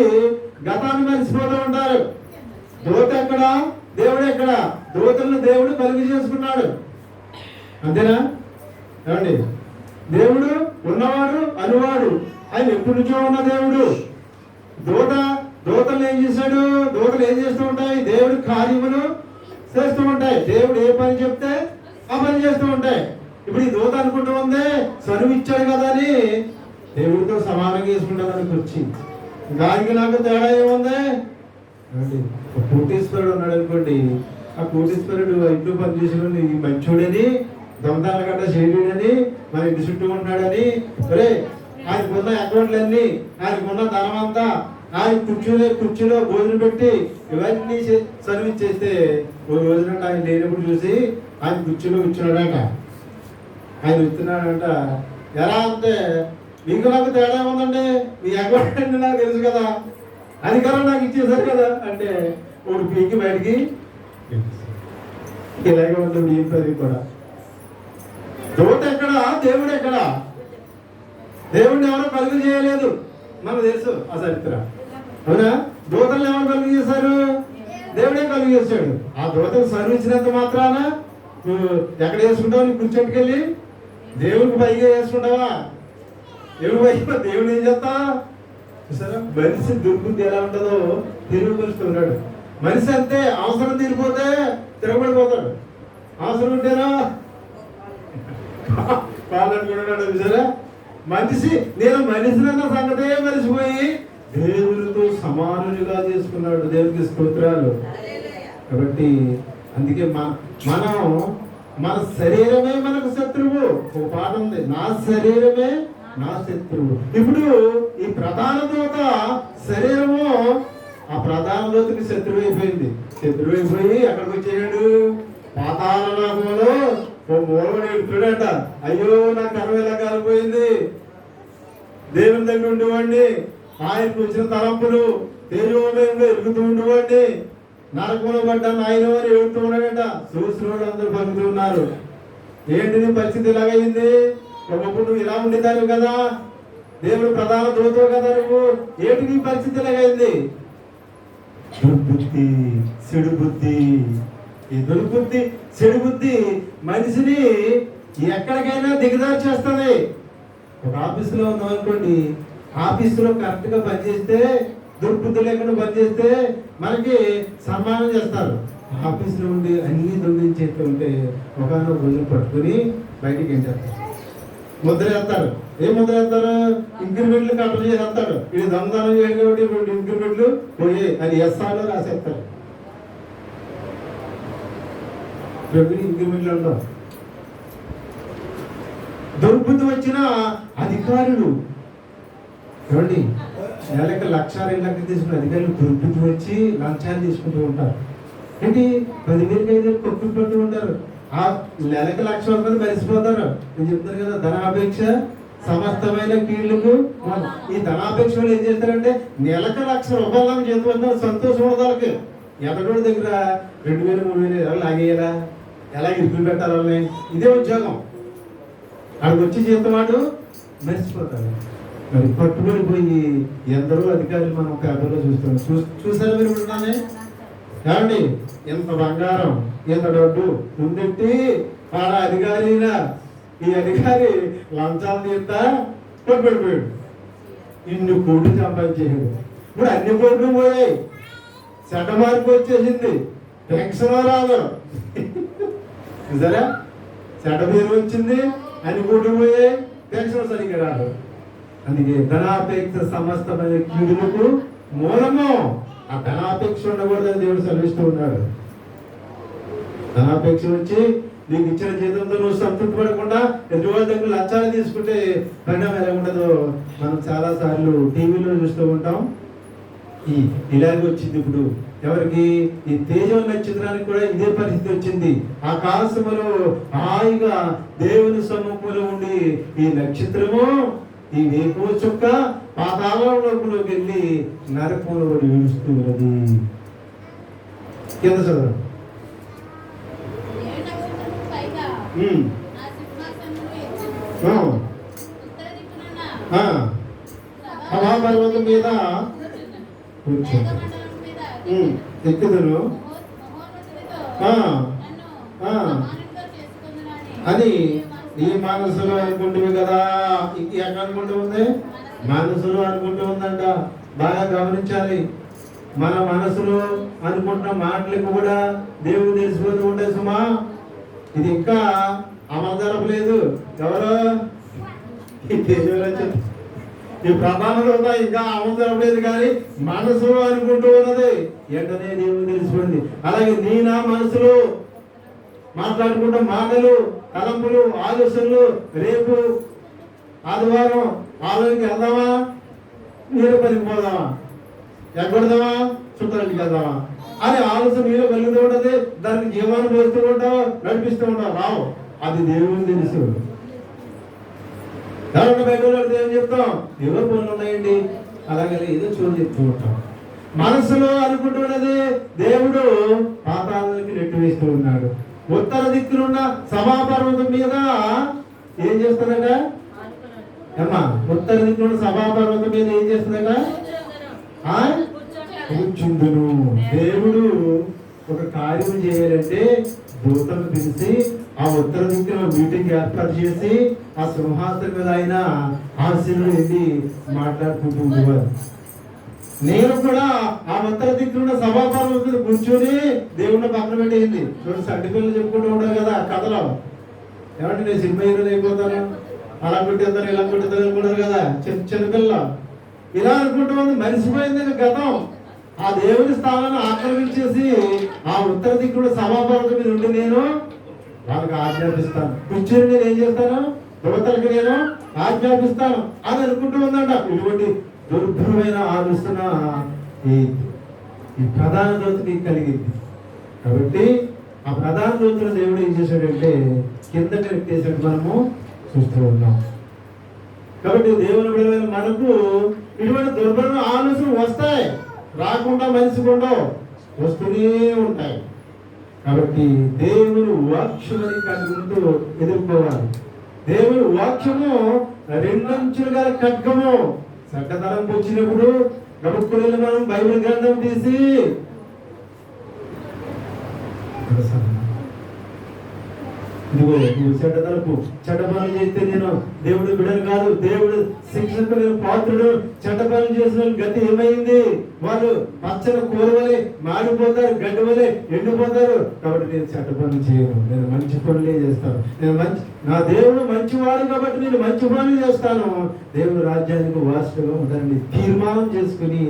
గతాన్ని మర్చిపోతూ ఉంటారు. దూత ఎక్కడ, దేవుడు ఎక్కడ? దూతలను దేవుడు కలుగు చేసుకున్నాడు, అంతేనా ఏమండి? దేవుడు ఉన్నవాడు అనువాడు, ఆయన ఎప్పటి నుంచో ఉన్న దేవుడు. దూతలు ఏం చేశాడు? దూతలు ఏం చేస్తూ ఉంటాయి? దేవుడి కార్యములు చేస్తూ ఉంటాయి. దేవుడు ఏ పని చెప్తే ఆ పని చేస్తూ ఉంటాయి. ఇప్పుడు ఈ దూత అనుకుంటూ ఉంది సరువు ఇచ్చాడు కదా అని దేవుడితో సమానంగా చేసుకుంటానని వచ్చి దానికి నాకు తేడా ఏముంది? కోటీశ్వరుడు ఉన్నాడు అనుకోండి, ఆ కోటీశ్వరుడు ఇంట్లో పని చేసిన ఈ మంచోడని, దొంగల గడ్డ చేయడని, మన ఇంటి చుట్టూ ఉన్నాడని, అరే ఆయనకున్న అకౌంట్లన్నీ, ఆయనకున్న ధనం అంతా ఆయన కుర్చీలో భోజనం పెట్టి ఇవన్నీ సర్వీస్ చేస్తే ఓ రోజున ఆయన లేనప్పుడు చూసి ఆయన కుర్చీలో కూర్చున్నాడట. ఆయన ఇస్తున్నాడంట. ఎలా అంటే మీకు నాకు తేడా ఉందండి, మీ అకౌంట్ అంటే నాకు తెలుసు కదా, అధికారం నాకు ఇచ్చేసారు కదా అంటే ఒకటి పీకి బయటికి ఇలాగే ఉంటుంది. ఈ పది కూడా దూత ఎక్కడ, దేవుడు ఎక్కడ? దేవుడిని ఎవరో కలుగు చేయలేదు, మనకు తెలుసు ఆ చరిత్ర, అవునా? దూతలను ఎవరు కలుగు చేశారు? దేవుడే కలుగు చేశాడు. ఆ దూతలు సర్వించినంత మాత్రాన నువ్వు ఎక్కడ వేసుకుంటావు? నీ కూర్చోట్టుకెళ్ళి దేవుడికి పైగా వేసుకుంటావా? దేవుడు ఏం చేస్తా చూసారా? మనిషి దుర్బుద్ధి ఎలా ఉంటుందో తిరుగుపరుస్తున్నాడు. మనిషి అంతే, అవసరం తీరిపోతే తిరగబడిపోతాడు, అవసరం ఉంటేనా పాలనుకున్నాడు. చూసారా? మనిషి నేను మనిషినన్న సంగతే మరిచిపోయి దేవుడితో సమానులుగా చేసుకున్నాడు. దేవుడికి స్తోత్రాలు. కాబట్టి అందుకే మనం మన శరీరమే మనకు శత్రువు. ఒక పాట ఉంది, నా శరీరమే నా శత్రువు. ఇప్పుడు ఈ ప్రధాన దూత శరీరము ఆ ప్రధాన దూతకి శత్రువు అయిపోయింది. శత్రువు అయిపోయి ఎక్కడికి వచ్చేయాడు? పాతాళ లోకంలో ఓ మూలమని ఎడుతాడట. అయ్యో నా కర్మ ఎలా కాలిపోయింది, దేవుని దగ్గర ఉండేవాడిని, ఆయనకు వచ్చిన తలంపులు తేజోమయంగా ఎరుగుతూ ఉండేవాడిని, నరకంలో పడ్డాను ఆయన అని ఎడుతూ ఉన్నాడట. చూసిన వాళ్ళు అందరూ పలుకుతూ ఉన్నారు. ఏంటి నీ పరిస్థితి ఎలాగైంది? ఒకప్పుడు నువ్వు ఇలా ఉండేదాన్ని కదా, దేవుడు ప్రధాన దూతవు కదా, నువ్వు ఏంటి నీ పరిస్థితి ఎలాగైంది? దుర్బుద్ధి, చెడు బుద్ధి. ఈ దుర్బుద్ధి, చెడు బుద్ధి మనిషిని ఎక్కడికైనా దిగదారి చేస్తుంది. ఒక ఆఫీసులో ఉన్నాం అనుకోండి, ఆఫీసులో కరెక్ట్గా పనిచేస్తే, దుర్బుద్ధి లేకుండా పనిచేస్తే మనకి సన్మానం చేస్తారు. ఆఫీసులో ఉండి అన్ని దొంగిలించేస్తూ ఉంటే ఒకనొక రోజులు పట్టుకుని బయటికి ఏం చేస్తారు? ముద్ర వేస్తారు. ఏం ముద్ర వేస్తారు? ఇంక్రిమెంట్లు కట్టలు చేసేస్తాడు. ఇది దొంగతనం చేయడం కాబట్టి 2 ఇంక్రిమెంట్లు పోయి అని ఎస్ఆర్లో రాసేస్తారు. 2 ఇంక్రిమెంట్లు ఉండవు. దుర్బుద్ధి వచ్చిన అధికారులు ఏమండి, నెలకు 1,00,000 తీసుకున్న అధికారులు దుర్బుద్ధి వచ్చి లంచాలు తీసుకుంటూ ఉంటారు. ఏంటి 10,000 5,000 కొట్టుకు పెడుతూ ఉంటారు. ఆ నెలకు 1,00,000 మరిసిపోతారు. నేను చెప్తాను కదా, ధనాపేక్ష సమస్తమైన కీళ్లకు. ఈ ధనాపేక్ష ఏం చేస్తారంటే నెలకు 1,00,000 రూపాయలు చేతుకుంటారు. సంతోషం ఉండదానికి ఎదగోడి దగ్గర 2,000 3,000 ఎలా లాగేయాలా, ఎలా ఇరుకులు పెట్టాలని ఇదే ఉద్యోగం. అక్కడికి వచ్చి జీతవాడు మర్చిపోతాడు. మరి పట్టుబడి పోయి ఎందరో అధికారులు మనం పేపర్లో చూస్తున్నాం. చూసారా మీరు? ఇప్పుడున్నానే ఏమండి, ఎంత బంగారం, ఎంత డబ్బు ముందెట్టి వాళ్ళ అధికారినా ఈ అధికారి లంచాలు తీస్తా పట్టుబడిపోయాడు. ఇన్ని కోట్లు సంపాదించేసాడు. ఇప్పుడు అన్ని కోట్లు పోయాయి, చెడ్డ మార్పు వచ్చేసింది, పెన్షన్ రాదు. చూసారా? చెడ్డ పేరు వచ్చింది, అన్ని కోట్లు పోయాయి, పెన్షన్ సరిగ్గా రాదు. అందుకే ధనాపేక్ష సమస్తమైన కీడులకు మూలము. ఆ ధనాపేక్ష ఉండకూడదని దేవుడు సెలవిస్తూ ఉన్నాడు. ధనాపేక్ష వచ్చి నీకు ఇచ్చిన జీతంతో నువ్వు సంతృప్తి పడకుండా ఎదుటి దగ్గర లంచాలు తీసుకుంటే పరిణామం ఎలా ఉండదో మనం చాలా సార్లు టీవీలో చూస్తూ ఉంటాం. ఇలాగే వచ్చింది ఇప్పుడు ఎవరికి? ఈ తేజం నక్షత్రానికి కూడా ఇదే పరిస్థితి వచ్చింది. ఆకాశములో హాయిగా దేవుని సమ్ముఖంలో ఉండి ఈ నక్షత్రము, ఈ వేకువ చుక్క పాతాళంలోకి వెళ్ళి నరకంలో పడి ఏడుస్తూ ఉన్నది. కింద చదవండి. ఆ, ఆ, సభాపర్వతం మీద కూర్చుంది. ఎక్కుదును ఆ, ఆ, అని నీ మనసులో అనుకుంటుంది కదా. ఎక్కడ అనుకుంటూ ఉంది? మనసులో అనుకుంటూ ఉందంట. బాగా గమనించాలి. మన మనసులో అనుకుంటున్న మాటలకు కూడా దేవుడు తెలిసిపోతూ ఉంటాయి సుమా. ఇది ఇంకా అమలు జరపలేదు. ఎవరు? ఈ దేవుడు ఈ ప్రధానంలో ఇంకా అమలు జరపలేదు, కానీ మనసులో అనుకుంటూ ఉన్నది వెంటనే దేవుడు తెలిసిపోయింది. అలాగే నీ నా మనసులో మాట్లాడుకుంటే మాటలు, తలంపులు, ఆలోచనలు, రేపు ఆదివారం ఆలోచనకి వెళ్దామా, నీరు పనికి పోదామా, ఎక్కడదామా, చుట్టాలకి వెళ్దామా అని ఆలోచన నీలో కలుగుతూ ఉంటుంది. దానికి జీవాన్ని పోస్తూ ఉంటావు, నడిపిస్తూ ఉంటావు. రావు, అది దేవుని తెలుసు. ఎవరైనా బయట వాళ్ళు ఏం చెప్తాం? ఏవో పనులు ఉన్నాయండి, అలాగే ఏదో చూడు చెప్తూ ఉంటాం. మనసులో అనుకుంటున్నది దేవుడు పాతాళానికి నెట్టి వేస్తూ ఉన్నాడు. ఉత్తర దిక్కునున్న సభాపర్వతం మీద ఏం చేస్తుందట అమ్మా? ఉత్తర దిక్కునున్న సభాపర్వతం మీద ఏం చేస్తుందట? కూర్చుందును. దేవుడు ఒక కార్యం చేయాలంటే దూతను పిలిచి ఆ ఉత్తర దిక్కున మీటింగ్ ఏర్పాటు చేసి ఆ సింహాసనం మీద ఆయన ఆశీనుడు వెళ్ళి మాట్లాడుకుంటూ ఉండేవారు. నేను కూడా ఆ ఉత్తర దిక్కున సభాపర్వతం మీద కూర్చొని దేవుడిని పక్కన పెట్టేయింది. చూడండి, సంటి పిల్లలు చెప్పుకుంటూ ఉంటారు కదా కథలో. ఏమంటే నేను సినిమా హీరోలు అయిపోతాను, అలా కొట్టేస్తాను, ఇలా కొట్టేస్తాను అనుకుంటారు కదా చిన్నపిల్ల. ఇలా అనుకుంటూ ఉంది. మరిసిపోయింది గతం. ఆ దేవుని స్థానాన్ని ఆక్రమించేసి ఆ ఉత్తర దిక్కున సభాపర్వతం మీద ఉండి నేను వాళ్ళకి ఆజ్ఞాపిస్తాను. కూర్చొని నేను ఏం చేస్తాను? దూతలకు నేను ఆజ్ఞాపిస్తాను అని అనుకుంటూ ఉందంట. ఇటువంటి దుర్భరమైన ఆలోచన ఈ ప్రధాన దూతకి కలిగింది. కాబట్టి ఆ ప్రధాన దూతను దేవుడు ఏం చేశాడంటే కిందకి నెట్టేసాడు. మనము చూస్తూ ఉన్నాం. కాబట్టి దేవుని బిడ్డలైన మనకు ఇటువంటి దుర్భరమైన ఆలోచనలు వస్తాయి, రాకుండా మనిషికుండా వస్తూనే ఉంటాయి. కాబట్టి దేవుని వాక్యమని కలుగుతూ ఎదుర్కోవాలి. దేవుని వాక్యము రెండంచులుగా ఖడ్గము. చట్టతరం వచ్చినప్పుడు గడుపుకుని మనం బైబిల్ గ్రంథం తీసి ఇదిగో నువ్వు చెడ్డ పనులు చేస్తే నేను దేవుడు బిడ్డను కాదు, దేవుడు శిక్షకు నేను పాత్రుడు. చెడ్డ పనులు చేసిన గతి ఏమైంది? వాళ్ళు పచ్చని కూర వలె మారిపోతారు, గడ్డి వలె ఎండిపోతారు. కాబట్టి నేను చెడ్డ పనులు చేయను, నేను మంచి పనులే చేస్తాను. నా దేవుడు మంచివాడు కాబట్టి నేను మంచి పనులు చేస్తాను. దేవుడు రాజ్యానికి వారసుగా ఉండాలని తీర్మానం చేసుకుని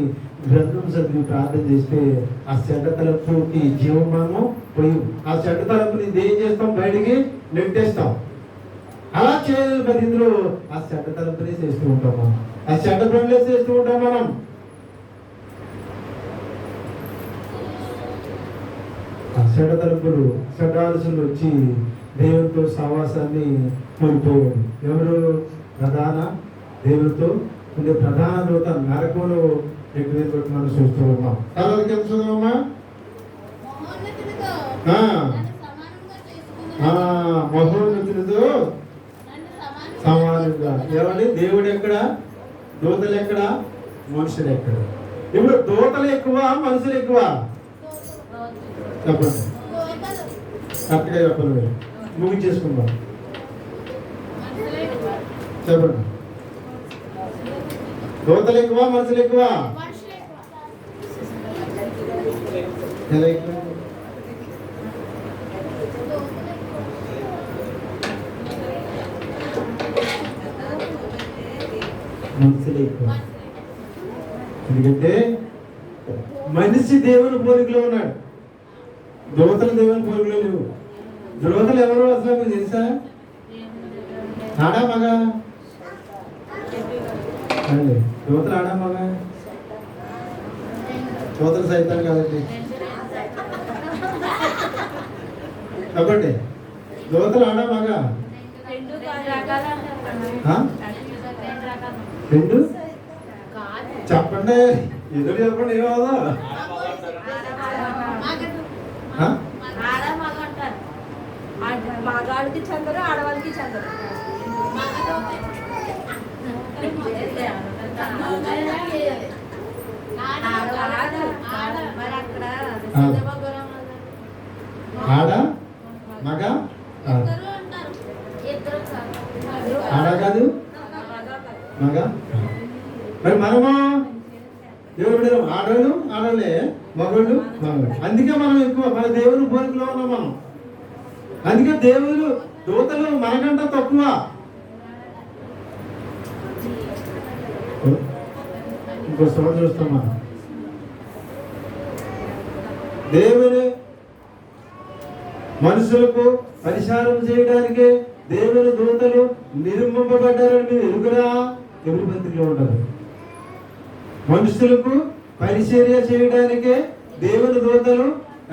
గ్రంథం చదివి ప్రార్థన చేస్తే ఆ చెడ్డ తలపుకి జీవమానం పోయి ఆ చెడ్డ తలపుని ఏం చేస్తాం? బయటికి నెట్టేస్తాం. అలా చేయని పరిధిలో ఆ చెడ్డ తలపునే చేస్తూ ఉంటాం మనం. ఆ చెడ్డ పనులే చేస్తూ ఉంటాం మనం. ఆ చెడ్డ తలుపులు, చెడ్డ ఆలోచనలు వచ్చి దేవునితో సహవాసాన్ని కోల్పోయాడు. ఎవరు? దేవునితో ఉండే ప్రధాన దూత నరకంలో ఎక్కువ మనం చూస్తూ ఉన్నాం. తర్వాత చూద్దామమ్మా. మహోన్నతునితో సమానంగా. ఏమండి? దేవుడు ఎక్కడ? దూతలు ఎక్కడ? మనుషులు ఎక్కడ? ఇప్పుడు దూతలు ఎక్కువ, మనుషులు ఎక్కువ? చెప్పండి, కరెక్ట్గా చెప్పండి. ముగించేసుకుందాం. చెప్పండి, దూతలు ఎక్కువ, మనుషులు ఎక్కువ? ఎలా ఎక్కువ? మనుషులే ఎక్కువ. ఎందుకంటే మనిషి దేవుని పోలికలో ఉన్నాడు, దూతలు దేవుని పోలికలో లేవు. దూతలు ఎవరు అసలు మీకు తెలుసా? ఆడా మగ? దూతలు ఆడా మగ? దూతలు సైతాను కాదండి. చెప్పండి, దూతలు ఆడా మగ? రెండు చెప్పండి, ఎదురు చెప్పండి. ఏమవుదా? మగాళ్ళకి చంద్రు, ఆడవాళ్ళకి చంద్రు. ఆడ మగ ఆడ కాదు మగ. మరి మనము దేవుడు ఆడవాళ్ళు ఆడలే, మగవాళ్ళు మగవాళ్ళు. అందుకే మనం ఎక్కువ మన దేవుని పోలికలో ఉన్నాం మనం. అందుకే దేవుడు దూతలు మనకంట తక్కువ. ఇంకో చోట చూస్తాం మనం. దేవుని మనుషులకు పరిహారం చేయడానికి దేవుని దూతలు నిర్మింపబడ్డారని మీరు ఎరుగురా. ఎవరి పత్రికలో ఉంటారు. మనుషులకు పరిచర్య చేయడానికే దేవుని దూతలు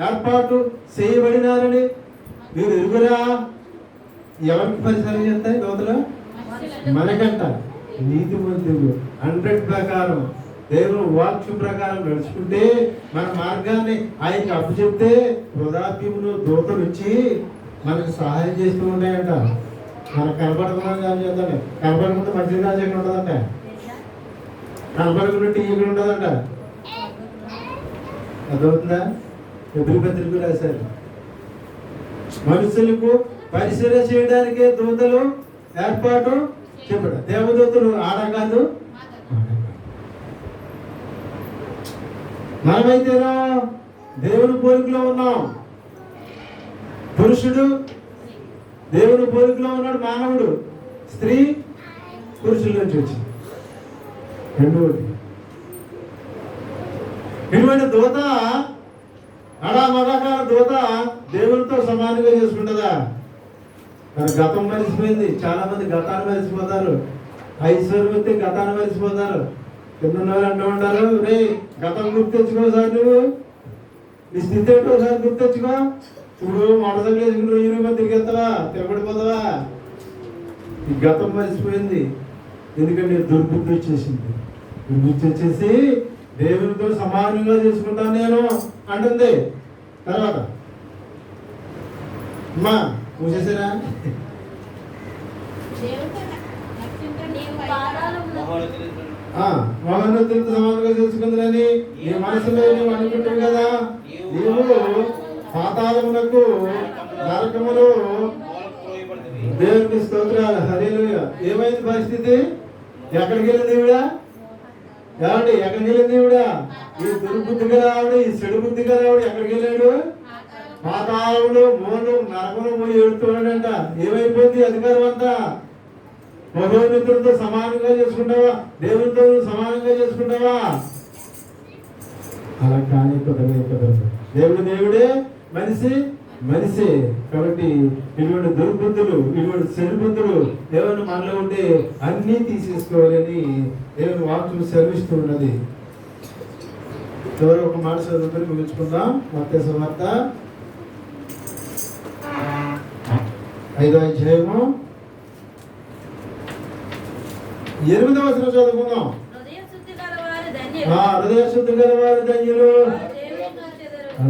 ఏర్పాటు చేయబడినారని మీరు ఎరుగురా. ఎవరికి పరిచయం చేస్తాయి దూతలు? మనకంట. నీతిమంతులు 100 ప్రకారం దేవుని వాక్యం ప్రకారం నడుచుకుంటే మన మార్గాన్ని ఆయనకి అప్పు చెప్తే వృధాప్యమును దూతలు వచ్చి మనకు సహాయం చేస్తూ ఉంటాయంట. మనకు కనపడకుండా చేద్దాం. కనపడకుండా మంచిది కాదు ఎక్కడ ఉండదంట. కనపడకుండా టీ ఇక్కడ ఉండదంట. అదవుతుందా? ఎదురు పత్రిక రాశారు. మనుషులకు పరిచర్య చేయడానికే దూతలు ఏర్పాటు చెప్పాడు. దేవదూతలు ఆడ కాదు. మనమైతేనా దేవుని పోలికలో ఉన్నాం. పురుషుడు దేవుని పోలికలో ఉన్నాడు మానవుడు. స్త్రీ పురుషుల నుంచి వచ్చింది. రెండవది ఇటువంటి దూత అడా మగాకాల దూత దేవునితో సమానంగా చేసుకుంటుందా? మన గతం మరిచిపోయింది. చాలా మంది గతాన్ని మరిచిపోతారు. ఐశ్వర్యవతి గతాన్ని మరిచిపోతారు. కింద అంటూ ఉంటారు, రే గతం గుర్తు తెచ్చుకో సార్, నువ్వు నీ స్థితి ఏంటో సార్ గుర్తు తెచ్చుకో. ఇప్పుడు మోటార్ సైకిల్ వేసుకుంటూ యూనిఫామ్ తిరిగేస్తావా, తిరగబడిపోతావా? ఈ గతం మరిచిపోయింది. ఎందుకంటే దుర్బుద్ధి వచ్చేసింది. దుర్బుద్ధి వచ్చేసి దేవునితో సమానంగా చేసుకుంటాను నేను అంటుంది. తర్వాత అమ్మా మూసేసారా? మహోన్నతులతో సమానంగా చేసుకుందని నీ మనసులో నువ్వు అనుకుంటావు కదా. నీవు పాతాళమునకు నరకములో దేవునికి స్తోత్రాలు. హల్లెలూయా. ఏమైంది పరిస్థితి? ఎక్కడికి వెళ్ళింది ఈవిడ? ఏమండి ఎక్కడికి వెళ్ళింది ఈవిడ? ఈ దుర్బుద్ధి గల ఆవిడ, ఈ చెడు బుద్ధి గల ఆవిడ ఎక్కడికి వెళ్ళాడు? పాతాళములు మూడు నరకములు పోయి ఏడుతున్నాడంట. ఏమైపోయింది అధికారం అంతా? మహోన్నతుడితో సమానంగా చేసుకుంటావా? దేవునితో సమానంగా చేసుకుంటావా? అలా కానీ కుదరదు. దేవుడు దేవుడే, మనిషి మనిషి. కాబట్టి ఇటువంటి దుర్బుద్ధులు, ఇటువంటి చెడు బుద్ధులు దేవుని మనలో ఉంటే అన్నీ తీసేసుకోవాలని దేవుని వాక్యం సెలవిస్తూ ఉన్నది. ఎవరో ఒక మాట చదువుకొని ముగించుకుందాం. మత్తయి సువార్త 5వ అధ్యాయము 8వ వచనం చదువుకుందాం. హృదయ శుద్ధి గల వారు ధన్యులు.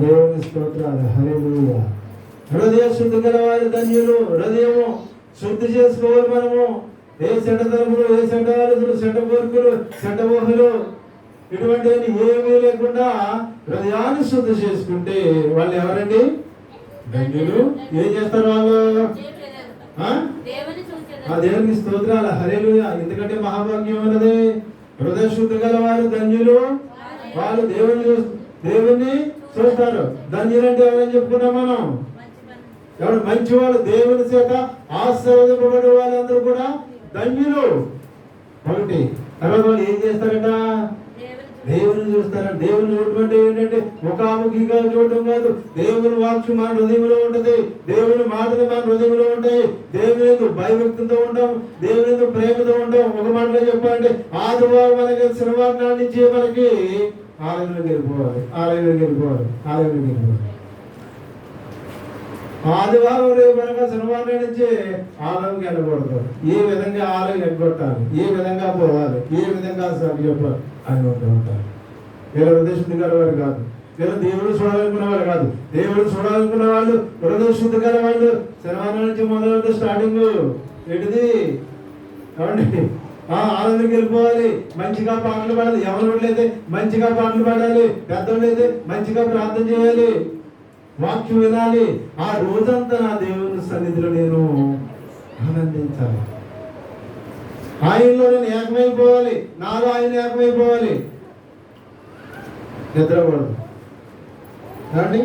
దేవుని స్తోత్రాలు. హల్లెలూయా. హృదయ శుద్ధి గల వారు ధన్యులు. హృదయము శుద్ధి చేసుకోవాలి మనము. ఏ చెడ్డ తలుపులు, ఏ చెడ్డ ఆలోచనలు, చెడ్డ కోరికలు, చెడ్డ ఊహలు ఇటువంటివన్నీ ఏమీ లేకుండా హృదయాన్ని శుద్ధి చేసుకుంటే వాళ్ళు ఎవరండి? ధన్యులు. ఏం చేస్తారు వాళ్ళు? దేవునికి స్తోత్రాలు. హల్లెలూయా. ఎందుకంటే మహాభాగ్యం ఉన్నది. హృదయ శుద్ధి గల వారు ధన్యులు. వాళ్ళు దేవుని చూస్తారు. ధన్యులు అంటే ఎవరని చెప్పుకున్నాం మనం? ఎవరు మంచి వాళ్ళు, దేవుని చేత ఆశీర్వదింపబడే వాళ్ళందరూ కూడా ధన్యులు. ఒకటి. తర్వాత వాళ్ళు ఏం చేస్తారట? దేవుని చూస్తారట. దేవుని చూడటం అంటే ఏంటంటే ముఖాముఖిగా చూడటం కాదు. దేవుని వాక్యం మన హృదయంలో ఉంటుంది. దేవుని మాటలు మన హృదయంలో ఉంటాయి. దేవుని ఎందుకు భయభక్తితో ఉంటాం, దేవుని ఎందుకు ప్రేమతో ఉంటాం. ఒక మాటలో చెప్పాలంటే ఆదివారం మనకి శనివారం నాటి నుంచి మనకి ఆలయంలోకి వెళ్ళిపోవాలి. ఆదివారం రేపు అనగా శనివారం నుంచి ఆలయంకి వెళ్ళకూడదు. ఏ విధంగా ఆలయం ఎగ్గొట్టాలి, ఏ విధంగా పోవాలి, ఏ విధంగా చెప్పాలి అని ఉంటూ ఉంటారు. వీళ్ళ హృదయశుద్ధి గల వారు కాదు. వీళ్ళు దేవుడు చూడాలనుకున్న వాళ్ళు కాదు. దేవుడు చూడాలనుకున్న వాళ్ళు, హృదయశుద్ధి గల వాళ్ళు శనివారం నుంచి మొదలవుతుంది. స్టార్టింగ్ ఏంటిది? ఏమండి ఆనందరికి వెళ్ళిపోవాలి, మంచిగా పాటలు పాడాలి. ఎవరు అయితే మంచిగా పాటలు పాడాలి, పెద్దోళ్ళు అయితే మంచిగా ప్రార్థన చేయాలి, వాక్యం వినాలి. ఆ రోజంతా నా దేవుని సన్నిధిలో నేను ఆనందించాలి. ఆయనలో నేను ఏకమైపోవాలి, నాలో ఆయన ఏకమైపోవాలి. నిద్రపడదు అండి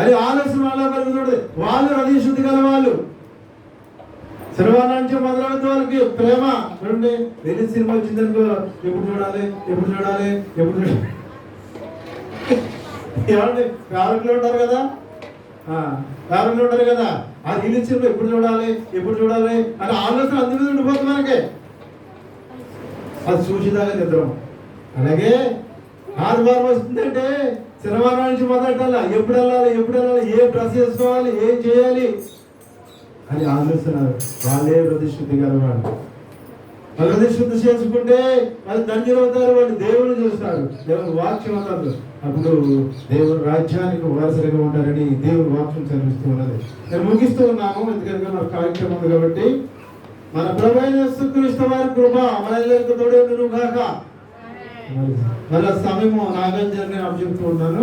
అది ఆలస్యం వాళ్ళ కలుగుతుంది. వాళ్ళు హృదయ శుద్ధి గల వాళ్ళు. సినిమా నుంచి మొదలవుతూ వాళ్ళకి ప్రేమ చూడండి. వెళ్ళి సినిమా వచ్చిందనుకో ఎప్పుడు చూడాలి ఎప్పుడు చూడాలి ఎప్పుడు చూడాలి. ఏమండి పేరెంట్లు ఉంటారు కదా, పేరెంట్లు ఉంటారు కదా, ఆ రిలీజ్ సినిమా ఎప్పుడు చూడాలి ఎప్పుడు చూడాలి అని ఆలోచన అందులో ఉండిపోతుంది మనకి. అది చూసేదాకా నిద్రం. అలాగే ఆదివారం వస్తుందంటే శనివారం నుంచి మొదలెట్టాలా, ఎప్పుడు వెళ్ళాలి ఎప్పుడు వెళ్ళాలి, ఏ డ్రెస్ వేసుకోవాలి, ఏం చేయాలి అని ఆలోచిస్తున్నారు. వాళ్ళే హృదయశుద్ధి గల వాళ్ళు. వాళ్ళు హృదయశుద్ధి చేసుకుంటే వాళ్ళు ధన్యులు అవుతారు. వాళ్ళు దేవుని చూస్తారు, దేవుని వాక్యం అవుతారు. అప్పుడు దేవుని రాజ్యానికి వారసులుగా ఉంటారని దేవుని వాక్యం చదివిస్తూ ఉన్నది. నేను ముగిస్తూ ఉన్నాము, ఎందుకంటే మన కార్యక్రమం ఉంది కాబట్టి. మన ప్రభువైన యేసుక్రీస్తు వారి కృప మనందరికీ తోడే ఉండును గాక. మన సమయము నాగంజర్ నేను చెప్తూ ఉన్నాను.